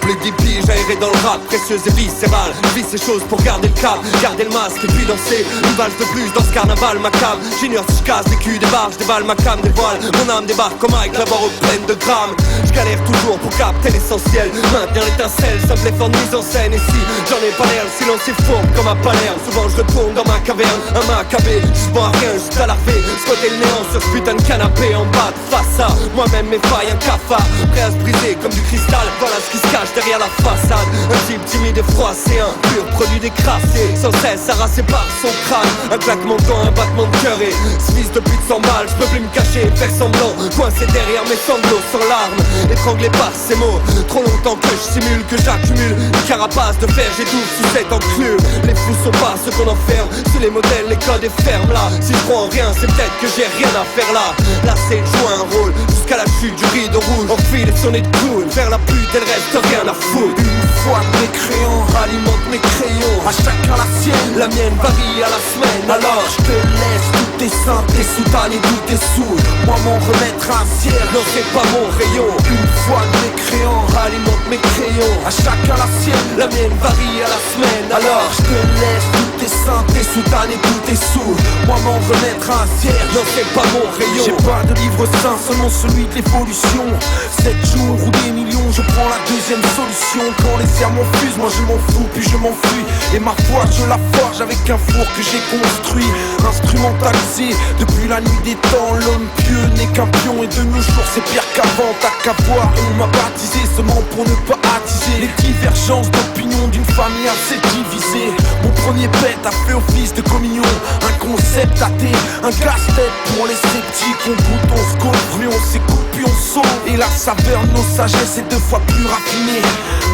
Plus de 10 piges aérés dans le rap, précieuse et viscérale. Je vis ces choses pour garder le cap, garder le masque et puis danser. Une valse de plus dans ce carnaval macabre. J'ignore si je casse les culs des barges, dévale ma cam, dévoile. Mon âme débarque comme Mike, la barre pleine de grammes. Je galère toujours pour capter l'essentiel, maintenir l'étincelle, simple effort de mise en scène. Et si j'en ai pas l'air, le silence est fourbe comme à Palerme. Souvent je retourne dans ma caverne, un macabé. Je bon à rien, juste à larver, squatter le néant sur ce putain de canapé en bas de face à moi-même mes failles, un cafard prêt à se briser comme du cristal. Voilà ce qui se cache derrière la façade. Un type timide et froissé, un pur produit décrassé, sans cesse harassé par son crâne. Un claquement de dents, un battement de cœur et ce fils de pute sans balle. Je peux plus me cacher et faire semblant, coincé derrière mes sanglots sans larmes, étranglé par ces mots. Trop longtemps que je simule, que j'accumule une carapace de fer, j'étouffe sous cette enclume. Les fous sont pas ceux qu'on enferme, sous les modèles, les codes et fermes là. Si je crois en rien, c'est peut-être que j'ai rien à faire là. Là c'est jouer un rôle, jusqu'à la chute du rideau rouge. Enfiler son nez de clown, faire la pute, elle reste rien à foutre. fois que mes crayons alimentent mes crayons. À chacun la sienne, la mienne varie à la semaine. Alors je te laisse, tout est sain, t'es soutane et tout est saoul. Moi m'en remettre un ciel, non c'est pas mon rayon. Une fois que mes crayons alimentent mes crayons. À chacun la sienne, la mienne varie à la semaine. Alors je te laisse, tout est sain, t'es soutane et tout est saoul. Moi m'en remettre un ciel, non c'est pas mon rayon. J'ai pas de livre sain, seulement celui de l'évolution. 7 jours ou des millions, je prends la deuxième solution. Quand les sermons fusent, moi je m'en fous, puis je m'enfuis. Et ma foi, je la forge avec un four que j'ai construit. Instrumentalisé depuis la nuit des temps. L'homme pieux n'est qu'un pion et de nos jours c'est pire qu'avant. T'as qu'à voir, on m'a baptisé seulement pour ne pas attiser les divergences d'opinion d'une famille assez divisée. Mon premier pet a fait office de communion. Un concept athée, un casse-tête pour les sceptiques. On goûte, on se couvre, mais on s'écoute puis on sauve. Et la saveur de nos sagesses est 2 fois plus raffinée.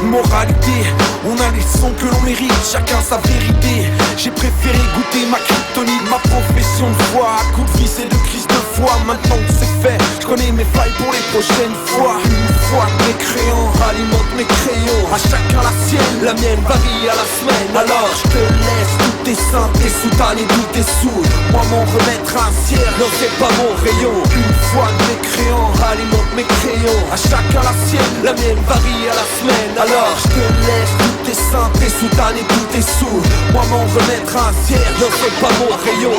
Moralité, on a les sons que l'on mérite, chacun sa vérité. J'ai préféré goûter ma kryptonite, ma profession de foi. À coups de vis et de crise de foi, maintenant que c'est fait, je connais mes failles pour les prochaines fois. Une fois que mes crayons alimentent mes crayons. À chacun la sienne, la mienne varie à la semaine. Alors je te laisse, tout est sain, t'es soutane et tout est saoul. Moi m'en remettre un ciel, non c'est pas mon rayon. Une fois que mes crayons alimentent mes crayons. À chacun la sienne, la mienne varie à la semaine. Alors je te laisse, tout est sain, t'es soutane et tout est saoul. Moi m'en remettre un ciel, non c'est pas mon rayon.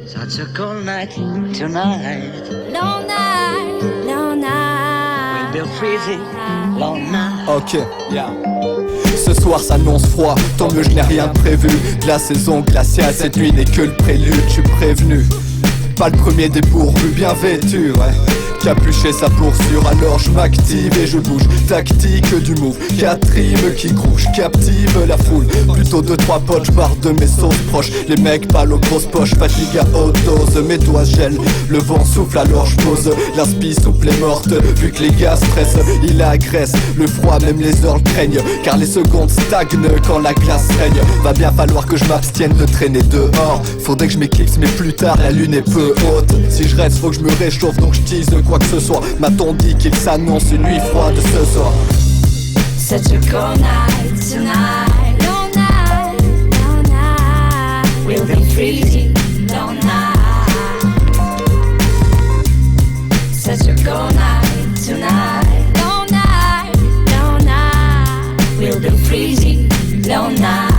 Such a cold night tonight. Long night, long night. We'll be freezing, long night. Ok, yeah. Ce soir s'annonce froid, tant mieux je n'ai rien prévu. De la saison glaciale, cette nuit n'est que le prélude, je suis prévenu. Pas le premier des pourvus, bien vêtu, ouais. Capuché sa poursuivre, alors je m'active et je bouge. Tactique du move, 4 rimes qui grouchent, captive la foule. Plutôt 2-3 potes, j'barre de mes sauces proches. Les mecs parlent aux grosses poches, fatigue à haute dose. Mes doigts gèlent, le vent souffle alors je pose. L'inspi souple est morte, vu que les gars stressent. Il agresse, le froid même les heures le craignent. Car les secondes stagnent quand la glace règne. Va bien falloir que je m'abstienne de traîner dehors. Faudrait que je m'éclipse mais plus tard la lune est peu haute. Si je reste faut que je me réchauffe donc je tease quoi que ce soit. M'a-t-on dit qu'il s'annonce une nuit froide ce soir. Such a cold night tonight. Long night, long night. We'll be freezing, long night. Such a cold night tonight. Long night, long night. We'll be freezing, long night.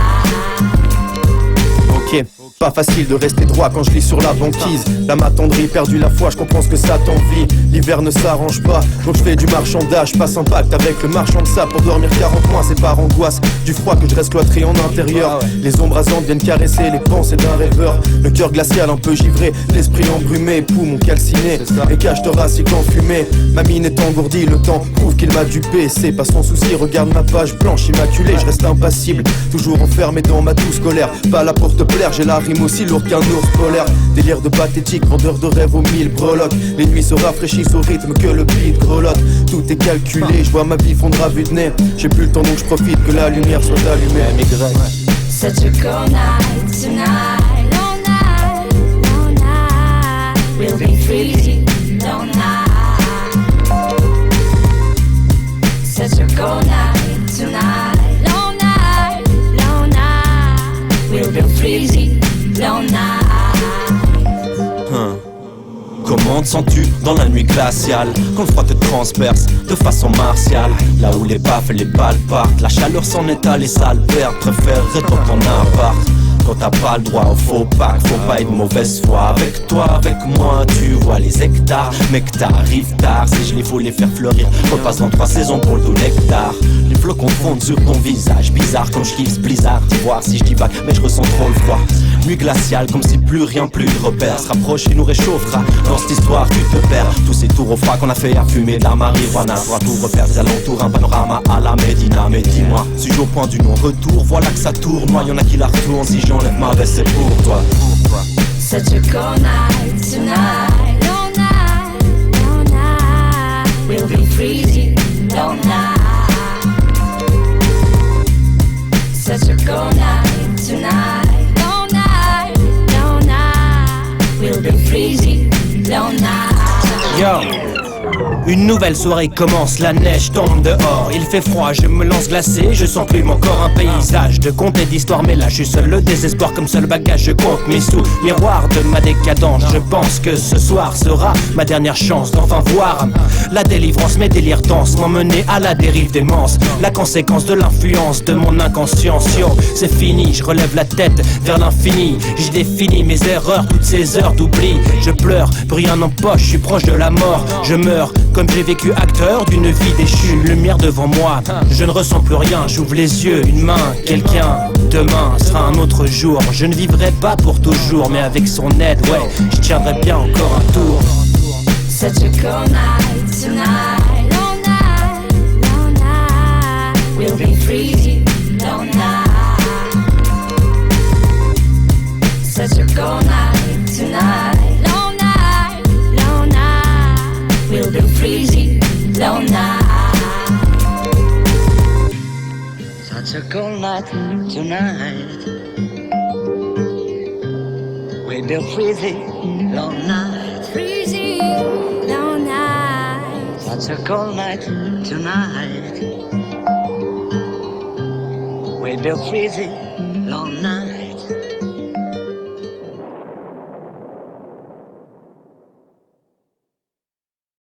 Ok. Pas facile de rester droit quand je lis sur la banquise. La m'attendrie, perdu la foi, je comprends ce que ça t'envie. L'hiver ne s'arrange pas, donc je fais du marchandage. Passe un pacte avec le marchand de sable pour dormir 40 mois. C'est par angoisse du froid que je reste cloîtré en intérieur. Les ombres rasantes viennent caresser les pensées d'un rêveur. Le cœur glacial un peu givré, l'esprit embrumé, poumons calcinés et cage thoracique en fumée. Ma mine est engourdie, le temps prouve qu'il m'a dupé. C'est pas son souci, regarde ma page blanche immaculée. Je reste impassible, toujours enfermé dans ma douce colère. Pas là pour te plaire, j'ai la rime aussi lourde qu'un ours polaire. Délire de pathétique, vendeur de rêves aux 1000 breloques. Les nuits se rafraîchissent au rythme que le beat grelotte. Tout est calculé, je vois ma vie fondre à vue de nez. J'ai plus le temps donc je profite que la lumière soit allumée. Such a cold night tonight. Long night, long night. We'll be freezing, long night. Such a cold night tonight. Long night, long night. We'll be freezing, long night. Comment te sens-tu dans la nuit glaciale, quand le froid te transperce de façon martiale? Là où les baffes et les balles partent, la chaleur s'en est allée, sale perte. Préférerais dans ton appart. Quand t'as pas le droit au faux pacte, faut pas être mauvaise foi. Avec toi, avec moi, tu vois les hectares. Mec t'arrives tard, ces gelées faut les faire fleurir. Repasse dans 3 saisons pour le doux nectar. Il flocons confondent sur ton visage. Bizarre comme je kiffe blizzard, d'y voir si je dis back, mais je ressens trop le froid. Nuit glaciale comme si plus rien, plus de repères se rapproche et nous réchauffera. Dans cette histoire tu te perds. Tous ces tours au froid qu'on a fait à fumer de la marijuana. Pour tout refaire des alentours, un panorama à la Médina. Mais dis-moi, suis-je au point du non-retour? Voilà que ça tournoie, y'en a qui la retournent. Si j'enlève ma veste c'est pour toi. Such a cold night tonight. Long night, long night. We'll be freezing. Long night. Such a cold night tonight. Long night, long night. We'll be freezing. Long night. Yo. Une nouvelle soirée commence, la neige tombe dehors. Il fait froid, je me lance glacé, je sens plus mon corps un paysage de contes et d'histoires. Mais là je suis seul, le désespoir comme seul bagage. Je compte mes sous, miroir de ma décadence. Je pense que ce soir sera ma dernière chance d'enfin voir la délivrance. Mes délires dansent, m'emmener à la dérive démence. La conséquence de l'influence de mon inconscience. Yo, c'est fini, je relève la tête vers l'infini. J'y définis mes erreurs, toutes ces heures d'oubli. Je pleure, plus rien en poche, je suis proche de la mort. Je meurs comme j'ai vécu acteur d'une vie déchue. Une lumière devant moi, je ne ressens plus rien. J'ouvre les yeux, une main, quelqu'un. Demain sera un autre jour. Je ne vivrai pas pour toujours, mais avec son aide, ouais, je tiendrai bien encore un tour. Such a cold night tonight. Long night, long night. We'll be freezing. Long night. Such a cold night tonight. Long night, long night. We'll be freezing. Long night. Such a cold night tonight. We'll be freezing. Long night. Freezing. Long night. Such a cold night tonight. We'll be freezing. Long night.